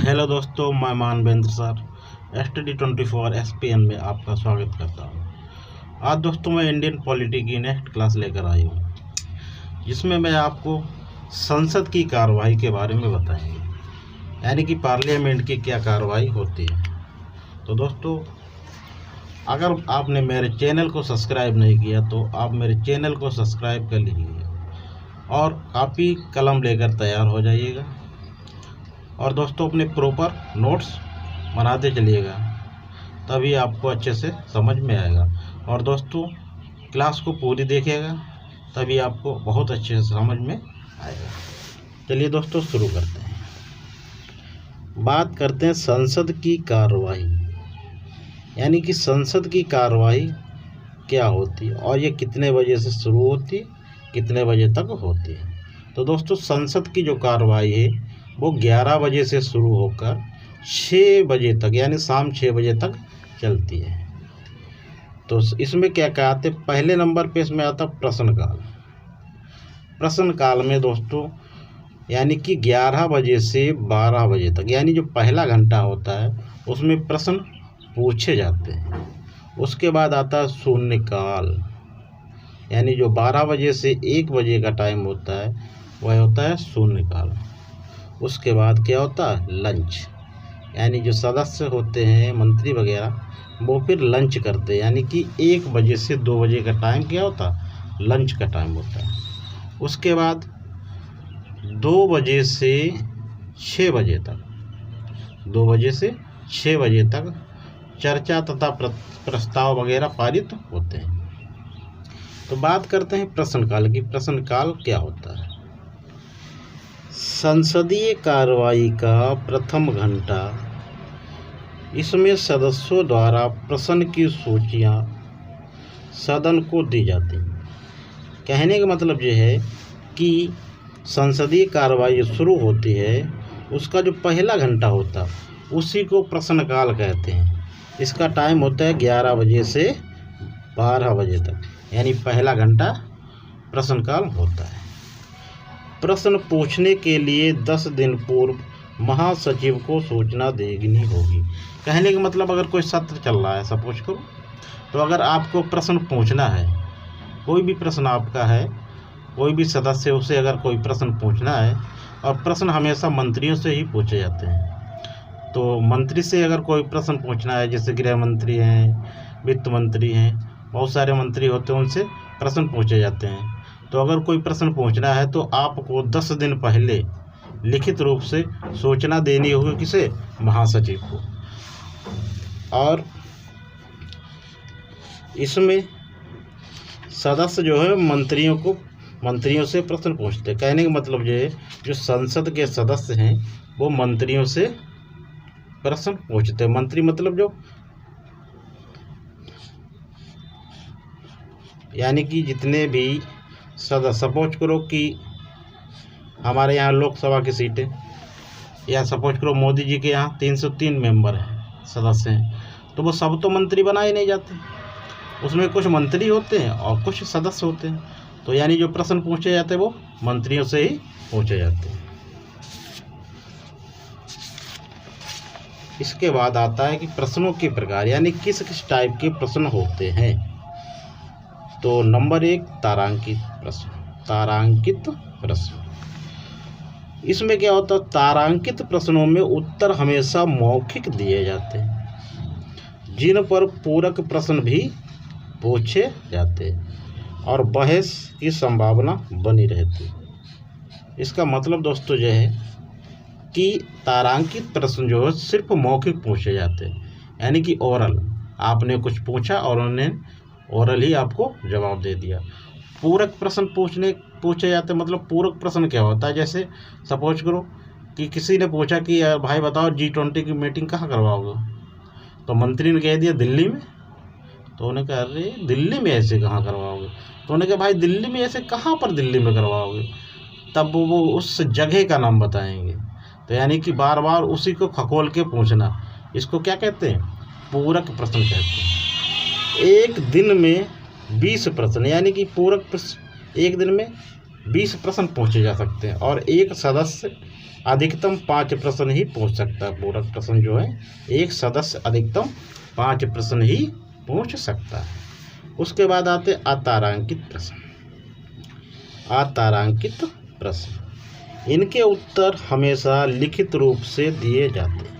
Hello दोस्तों, मैं Manvendra sir STD24 SPN में आपका स्वागत करता हूँ। आज दोस्तों मैं इंडियन पॉलिटी की नेक्स्ट क्लास लेकर आई हूँ, जिसमें मैं आपको संसद की कार्रवाई के बारे में बताएंगे, यानी कि पार्लियामेंट की क्या कार्रवाई होती है। तो दोस्तों, अगर आपने मेरे चैनल को सब्सक्राइब नहीं किया तो आप मेरे चैनल को सब्सक्राइब कर लीजिए और कापी कलम लेकर तैयार हो जाइएगा। और दोस्तों, अपने प्रॉपर नोट्स बनाते चलिएगा, तभी आपको अच्छे से समझ में आएगा। और दोस्तों, क्लास को पूरी देखिएगा, तभी आपको बहुत अच्छे से समझ में आएगा। चलिए दोस्तों, शुरू करते हैं। बात करते हैं संसद की कार्रवाई, यानी कि संसद की कार्रवाई क्या होती है और ये कितने बजे से शुरू होती है, कितने बजे तक होती है। तो दोस्तों, संसद की जो कार्रवाई है वो 11 बजे से शुरू होकर 6 बजे तक, यानी शाम 6 बजे तक चलती है। तो इसमें क्या कहते हैं, पहले नंबर पे इसमें आता प्रश्नकाल। प्रश्नकाल में दोस्तों, यानी कि 11 बजे से 12 बजे तक, यानी जो पहला घंटा होता है उसमें प्रश्न पूछे जाते हैं। उसके बाद आता है शून्यकाल, यानी जो 12 बजे से 1 बजे का टाइम होता है वह होता है शून्यकाल। उसके बाद क्या होता है, लंच, यानी जो सदस्य होते हैं, मंत्री वगैरह, वो फिर लंच करते हैं, यानी कि 1 बजे से 2 बजे का टाइम क्या होता है, लंच का टाइम होता है। उसके बाद 2 बजे से 6 बजे तक, 2 बजे से 6 बजे तक चर्चा तथा प्रस्ताव वगैरह पारित होते हैं। तो बात करते हैं प्रश्नकाल की। प्रश्नकाल क्या होता है? संसदीय कार्रवाई का प्रथम घंटा, इसमें सदस्यों द्वारा प्रश्न की सूचियां सदन को दी जाती हैं। कहने का मतलब ये है कि संसदीय कार्रवाई शुरू होती है, उसका जो पहला घंटा होता है उसी को प्रश्नकाल कहते हैं। इसका टाइम होता है 11 बजे से 12 बजे तक, यानी पहला घंटा प्रश्नकाल होता है। प्रश्न पूछने के लिए 10 दिन पूर्व महासचिव को सूचना देनी होगी। कहने का मतलब, अगर कोई सत्र चल रहा है सपोज करो, तो अगर आपको प्रश्न पूछना है, कोई भी प्रश्न आपका है, कोई भी सदस्य उसे अगर कोई प्रश्न पूछना है, और प्रश्न हमेशा मंत्रियों से ही पूछे जाते हैं। तो मंत्री से अगर कोई प्रश्न पूछना है, जैसे गृह मंत्री हैं, वित्त मंत्री हैं, बहुत सारे मंत्री होते हैं, उनसे प्रश्न पूछे जाते हैं। तो अगर कोई प्रश्न पूछना है तो आपको 10 दिन पहले लिखित रूप से सूचना देनी होगी, किसे, महासचिव को। और इसमें सदस्य जो है मंत्रियों से प्रश्न पूछते हैं। कहने का मतलब ये, जो संसद के सदस्य हैं वो मंत्रियों से प्रश्न पूछते हैं। मंत्री मतलब जो, यानी कि जितने भी सदस्य, सपोज करो कि हमारे यहाँ लोकसभा की सीटें, या सपोज करो मोदी जी के यहाँ 303 मेंबर हैं, सदस्य हैं, तो वो सब तो मंत्री बनाए नहीं जाते, उसमें कुछ मंत्री होते हैं और कुछ सदस्य होते हैं। तो यानी जो प्रश्न पूछे जाते हैं वो मंत्रियों से ही पूछे जाते हैं। इसके बाद आता है कि प्रश्नों के प्रकार, यानी किस किस टाइप के प्रश्न होते हैं। तो नंबर 1, तारांकित प्रश्न। तारांकित प्रश्न, इसमें क्या होता है, तारांकित प्रश्नों में उत्तर हमेशा मौखिक दिए जाते हैं, जिन पर पूरक प्रश्न भी पूछे जाते हैं और बहस की संभावना बनी रहती है। इसका मतलब दोस्तों यह है कि तारांकित प्रश्न जो है सिर्फ मौखिक पूछे जाते हैं, यानी कि ओरल, आपने कुछ पूछा और उन्होंने ओरल ही आपको जवाब दे दिया। पूरक प्रश्न पूछे जाते, मतलब पूरक प्रश्न क्या होता है, जैसे सपोज करो कि किसी ने पूछा कि भाई बताओ G20 की मीटिंग कहाँ करवाओगे, तो मंत्री ने कह दिया दिल्ली में। तो उन्होंने कहा, अरे दिल्ली में ऐसे कहाँ करवाओगे? तो उन्होंने कहा, भाई दिल्ली में ऐसे कहाँ पर दिल्ली में करवाओगे? तब वो उस जगह का नाम बताएंगे। तो यानी कि बार बार उसी को खगोल के पूछना, इसको क्या कहते हैं, पूरक प्रश्न कहते हैं। एक दिन में 20 प्रश्न, यानी कि पूरक प्रश्न एक दिन में 20 प्रश्न पूछे जा सकते हैं, और एक सदस्य अधिकतम 5 प्रश्न ही पूछ सकता है। पूरक प्रश्न जो है एक सदस्य अधिकतम 5 प्रश्न ही पूछ सकता है। उसके बाद आते अतारांकित प्रश्न। अतारांकित प्रश्न, इनके उत्तर हमेशा लिखित रूप से दिए जाते हैं।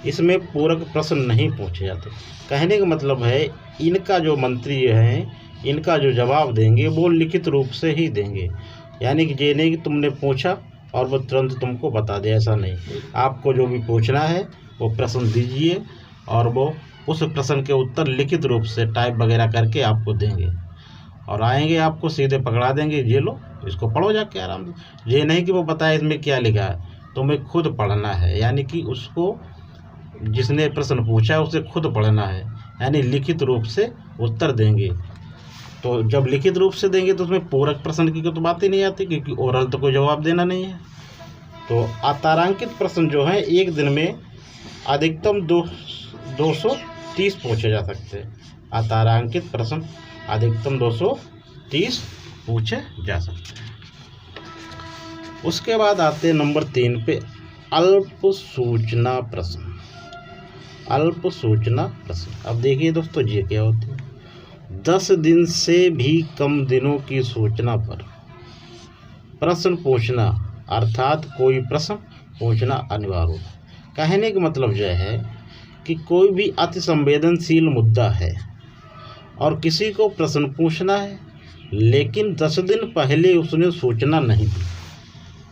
इसमें पूरक प्रश्न नहीं पूछे जाते। कहने का मतलब है इनका जो मंत्री हैं इनका जो जवाब देंगे वो लिखित रूप से ही देंगे। यानी कि ये नहीं कि तुमने पूछा और वो तुरंत तुमको बता दे, ऐसा नहीं। आपको जो भी पूछना है वो प्रश्न दीजिए और वो उस प्रश्न के उत्तर लिखित रूप से टाइप वगैरह करके आपको देंगे और आएंगे आपको सीधे पकड़ा देंगे, ये लो इसको पढ़ो जाके आराम से। ये नहीं कि वो बताए इसमें क्या लिखा है, तुम्हें खुद पढ़ना है। यानी कि उसको जिसने प्रश्न पूछा है उसे खुद पढ़ना है, यानी लिखित रूप से उत्तर देंगे। तो जब लिखित रूप से देंगे तो उसमें पूरक प्रश्न की तो बात ही नहीं आती, क्योंकि ओरल तो कोई जवाब देना नहीं है। तो अतारांकित प्रश्न जो है एक दिन में अधिकतम 230 पूछे जा सकते हैं। अतारांकित प्रश्न अधिकतम 230 पूछे जा सकते हैं। उसके बाद आते हैं नंबर 3 पे अल्प सूचना प्रश्न। अल्प सूचना प्रश्न, अब देखिए दोस्तों ये क्या होते हैं। 10 दिन से भी कम दिनों की सूचना पर प्रश्न पूछना, अर्थात कोई प्रश्न पूछना अनिवार्य होता। कहने का मतलब यह है कि कोई भी अति संवेदनशील मुद्दा है और किसी को प्रश्न पूछना है, लेकिन 10 दिन पहले उसने सूचना नहीं दी।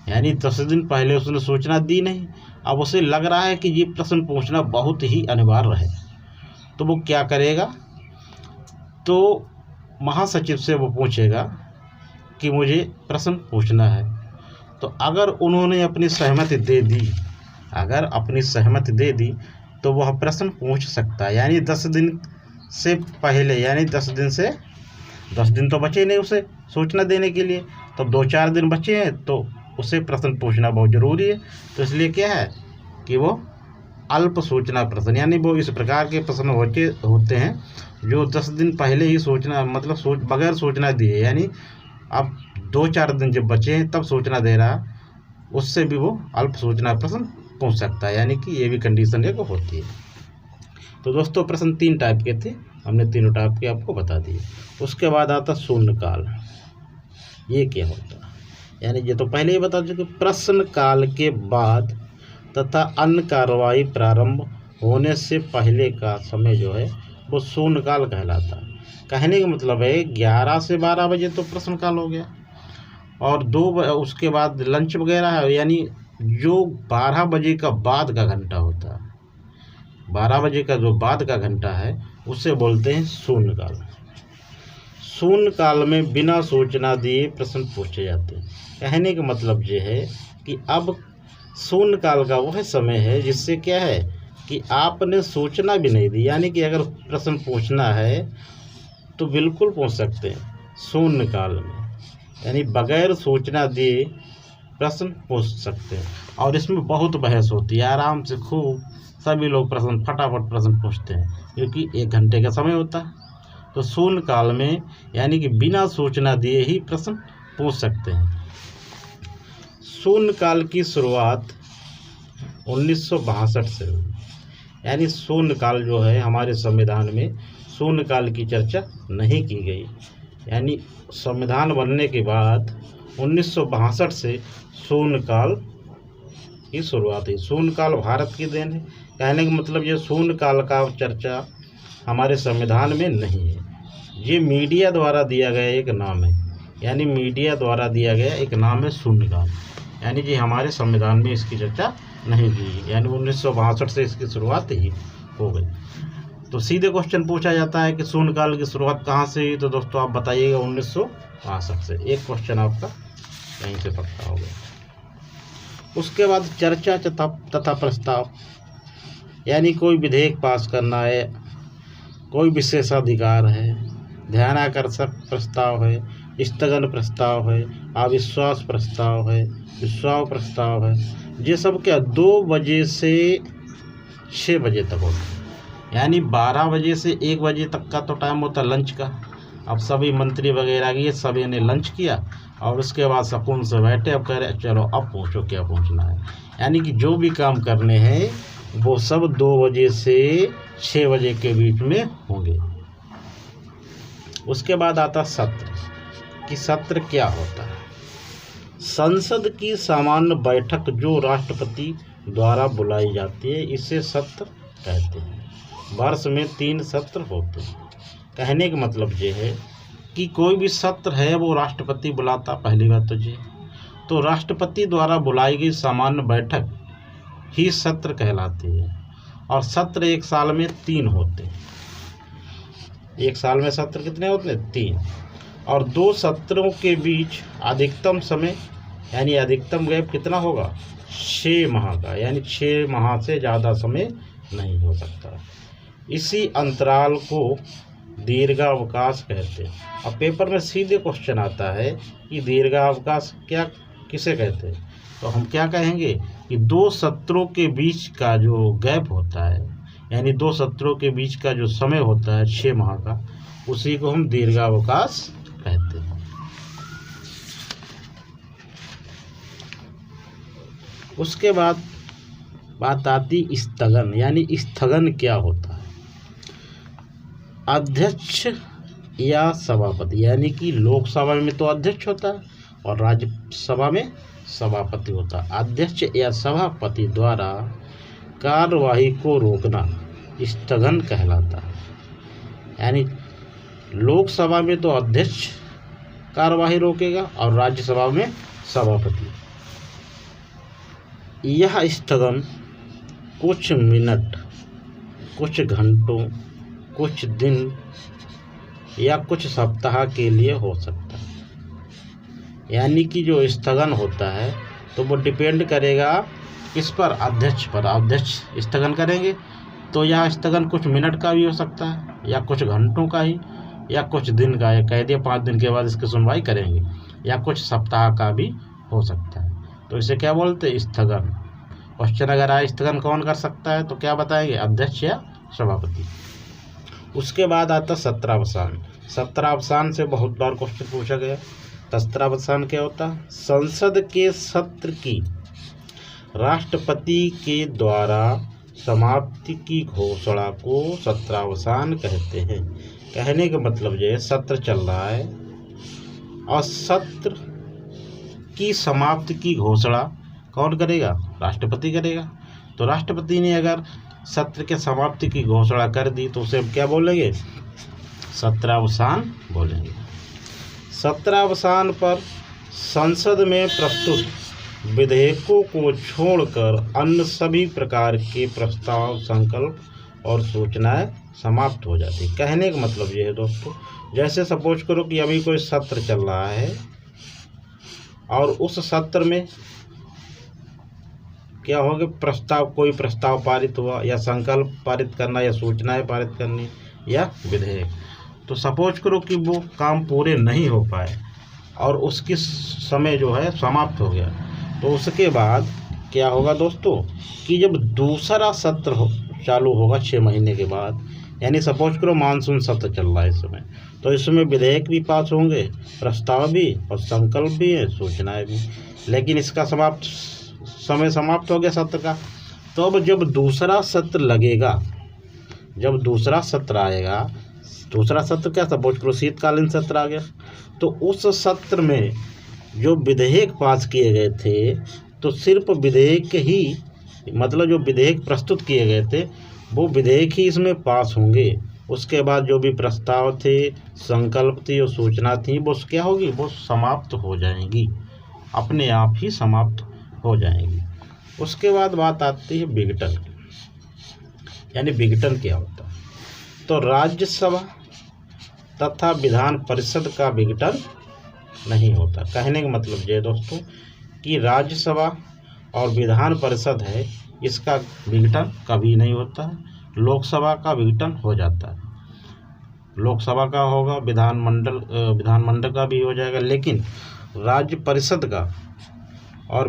यानी 10 दिन पहले उसने सूचना दी नहीं, अब उसे लग रहा है कि ये प्रश्न पूछना बहुत ही अनिवार्य है, तो वो क्या करेगा, तो महासचिव से वो पूछेगा कि मुझे प्रश्न पूछना है। तो अगर उन्होंने अपनी सहमति दे दी, अगर अपनी सहमति दे दी तो वह प्रश्न पूछ सकता है। यानी 10 दिन से पहले, यानी 10 दिन से 10 दिन तो बचे नहीं उसे सूचना देने के लिए, तो 2-4 दिन बचे हैं, तो उसे प्रश्न पूछना बहुत ज़रूरी है। तो इसलिए क्या है कि वो अल्प सूचना प्रश्न, यानी वो इस प्रकार के प्रश्न होते हैं जो 10 दिन पहले ही सूचना, मतलब बगैर सूचना दिए, यानी अब 2-4 दिन जब बचे हैं तब सूचना दे रहा, उससे भी वो अल्प सूचना प्रश्न पूछ सकता है। यानी कि ये भी कंडीशन एक होती है। तो दोस्तों प्रश्न 3 टाइप के थे, हमने तीनों टाइप के आपको बता दिए। उसके बाद आता शून्यकाल। ये क्या होता है, यानी ये तो पहले ही बता चुके, प्रश्न काल के बाद तथा अन्य कार्रवाई प्रारंभ होने से पहले का समय जो है वो शून्यकाल कहलाता है। कहने का मतलब है 11 से 12 बजे तो प्रश्नकाल हो गया, और उसके बाद लंच वगैरह है, यानी जो 12 बजे का बाद का घंटा होता है, 12 बजे का जो बाद का घंटा है उसे बोलते हैं शून्यकाल। शून्यकाल में बिना सूचना दिए प्रश्न पूछे जाते हैं। कहने का मतलब ये है कि अब शून्यकाल का वह समय है जिससे क्या है कि आपने सूचना भी नहीं दी। यानी कि अगर प्रश्न पूछना है तो बिल्कुल पूछ सकते हैं शून्यकाल में, यानी बगैर सूचना दिए प्रश्न पूछ सकते हैं। और इसमें बहुत बहस होती है, आराम से खूब सभी लोग प्रश्न फटाफट प्रश्न पूछते हैं, क्योंकि 1 घंटे का समय होता है। तो शून्यकाल में यानी कि बिना सूचना दिए ही प्रश्न पूछ सकते हैं। शून्यकाल की शुरुआत 1962 से हुई। यानी शून्यकाल जो है हमारे संविधान में शून्यकाल की चर्चा नहीं की गई। यानी संविधान बनने के बाद 1962 से शून्यकाल की शुरुआत हुई। शून्यकाल भारत की देन है। कहने का मतलब ये शून्यकाल का चर्चा हमारे संविधान में नहीं है, ये मीडिया द्वारा दिया गया एक नाम है। यानी मीडिया द्वारा दिया गया एक नाम है शून्यकाल, यानी कि हमारे संविधान में इसकी चर्चा नहीं की। यानी 1962 से इसकी शुरुआत ही हो गई। तो सीधे क्वेश्चन पूछा जाता है कि शून्यकाल की शुरुआत कहाँ से हुई, तो दोस्तों आप बताइएगा 1962 से। एक क्वेश्चन आपका यहीं से पक्का हो गया। उसके बाद चर्चा तथा प्रस्ताव, यानी कोई विधेयक पास करना है, कोई विशेषाधिकार है, ध्यानाकर्षक प्रस्ताव है, स्थगन प्रस्ताव है, अविश्वास प्रस्ताव है, विश्वास प्रस्ताव है। ये सब क्या 2 बजे से 6 बजे तक होता है। यानी 12 बजे से 1 बजे तक का तो टाइम होता है लंच का। अब सभी मंत्री वगैरह ये सभी ने लंच किया और उसके बाद सुकून से बैठे, अब कह रहे चलो अब पूछो क्या पूछना है। यानी कि जो भी काम करने हैं वो सब 2 बजे से 6 बजे के बीच में होंगे। उसके बाद आता सत्र, कि सत्र क्या होता है। संसद की सामान्य बैठक जो राष्ट्रपति द्वारा बुलाई जाती है, इसे सत्र कहते हैं। वर्ष में 3 सत्र होते हैं। कहने का मतलब ये है कि कोई भी सत्र है वो राष्ट्रपति बुलाता, पहली बात तो ये। तो राष्ट्रपति द्वारा बुलाई गई सामान्य बैठक ही सत्र कहलाती है। और सत्र एक साल में 3 होते हैं। एक साल में सत्र कितने होते हैं? 3। और 2 सत्रों के बीच अधिकतम समय यानी अधिकतम गैप कितना होगा? 6 माह का, यानी 6 माह से ज़्यादा समय नहीं हो सकता। इसी अंतराल को दीर्घावकाश कहते हैं। अब पेपर में सीधे क्वेश्चन आता है कि दीर्घावकाश क्या किसे कहते हैं, तो हम क्या कहेंगे कि 2 सत्रों के बीच का जो गैप होता है, यानी 2 सत्रों के बीच का जो समय होता है 6 माह का, उसी को हम दीर्घावकाश कहते हैं। उसके बाद बात आती स्थगन, यानी स्थगन क्या होता है। अध्यक्ष या सभापति, यानी कि लोकसभा में तो अध्यक्ष होता है और राज्यसभा में सभापति होता है। अध्यक्ष या सभापति द्वारा कार्यवाही को रोकना स्थगन कहलाता है। यानी लोकसभा में तो अध्यक्ष कार्यवाही रोकेगा और राज्यसभा में सभापति। यह स्थगन कुछ मिनट, कुछ घंटों, कुछ दिन या कुछ सप्ताह के लिए हो सकता है। यानी कि जो स्थगन होता है तो वो डिपेंड करेगा किस पर? अध्यक्ष पर। अध्यक्ष स्थगन करेंगे तो यह स्थगन कुछ मिनट का भी हो सकता है, या कुछ घंटों का ही, या कुछ दिन का, या कह दिया 5 दिन के बाद इसकी सुनवाई करेंगे, या कुछ सप्ताह का भी हो सकता है। तो इसे क्या बोलते हैं? स्थगन। क्वेश्चन अगर आए स्थगन कौन कर सकता है तो क्या बताएंगे? अध्यक्ष या सभापति। उसके बाद आता सत्रावसान। सत्रावसान से बहुत बार क्वेश्चन पूछा गया। सत्रावसान क्या होता है? संसद के सत्र की राष्ट्रपति के द्वारा समाप्ति की घोषणा को सत्रावसान कहते हैं। कहने का मतलब ये है सत्र चल रहा है और सत्र की समाप्ति की घोषणा कौन करेगा? राष्ट्रपति करेगा। तो राष्ट्रपति ने अगर सत्र के समाप्ति की घोषणा कर दी तो उसे क्या बोलेंगे? सत्रावसान बोलेंगे। सत्रावसान पर संसद में प्रस्तुत विधेयकों को छोड़कर अन्य सभी प्रकार के प्रस्ताव, संकल्प और सूचनाएं समाप्त हो जाती। कहने का मतलब ये है दोस्तों, जैसे सपोज करो कि अभी कोई सत्र चल रहा है और उस सत्र में क्या होगा? प्रस्ताव, कोई प्रस्ताव पारित हुआ, या संकल्प पारित करना, या सूचनाएं पारित करनी, या विधेयक। तो सपोज करो कि वो काम पूरे नहीं हो पाए और उसकी समय जो है समाप्त हो गया, तो उसके बाद क्या होगा दोस्तों कि जब दूसरा सत्र चालू होगा 6 महीने के बाद, यानी सपोज करो मानसून सत्र चल रहा है इस समय, तो इसमें विधेयक भी पास होंगे, प्रस्ताव भी और संकल्प भी है, सूचनाएं भी। लेकिन इसका समय समाप्त हो गया सत्र का। तो अब जब दूसरा सत्र लगेगा, जब दूसरा सत्र आएगा, दूसरा सत्र क्या? सपोज करो शीतकालीन सत्र आ गया, तो उस सत्र में जो विधेयक पास किए गए थे, तो सिर्फ विधेयक ही, मतलब जो विधेयक प्रस्तुत किए गए थे वो विधेयक ही इसमें पास होंगे। उसके बाद जो भी प्रस्ताव थे, संकल्प थी और सूचना थी, वो क्या होगी? वो समाप्त हो जाएंगी, अपने आप ही समाप्त हो जाएंगी। उसके बाद बात आती है विघटन। यानी विघटन क्या होता है? तो राज्यसभा तथा विधान परिषद का विघटन नहीं होता। कहने का मतलब ये दोस्तों कि राज्यसभा और विधान परिषद है, इसका विघटन कभी नहीं होता है। लोकसभा का विघटन हो जाता है, लोकसभा का होगा, विधानमंडल का भी हो जाएगा, लेकिन राज्य परिषद का और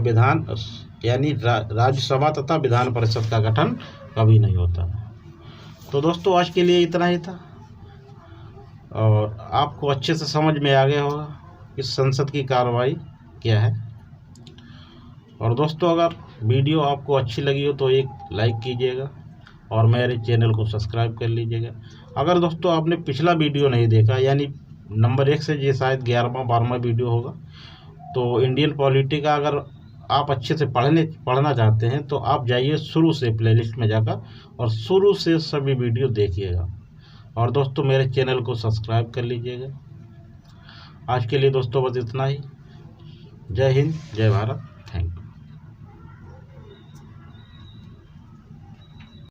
यानी राज्यसभा तथा विधान परिषद का गठन कभी नहीं होता। तो दोस्तों आज के लिए इतना ही था और आपको अच्छे से समझ में आ गया होगा। इस संसद की कार्रवाई क्या है। और दोस्तों, अगर वीडियो आपको अच्छी लगी हो तो एक लाइक कीजिएगा और मेरे चैनल को सब्सक्राइब कर लीजिएगा। अगर दोस्तों आपने पिछला वीडियो नहीं देखा, यानी नंबर 1 से ये शायद 11वां-12वां वीडियो होगा, तो इंडियन पॉलिटी का अगर आप अच्छे से पढ़ना चाहते हैं तो आप जाइए शुरू से प्लेलिस्ट में जाकर और शुरू से सभी वीडियो देखिएगा। और दोस्तों, मेरे चैनल को सब्सक्राइब कर लीजिएगा। आज के लिए दोस्तों बस इतना ही। जय हिंद, जय भारत।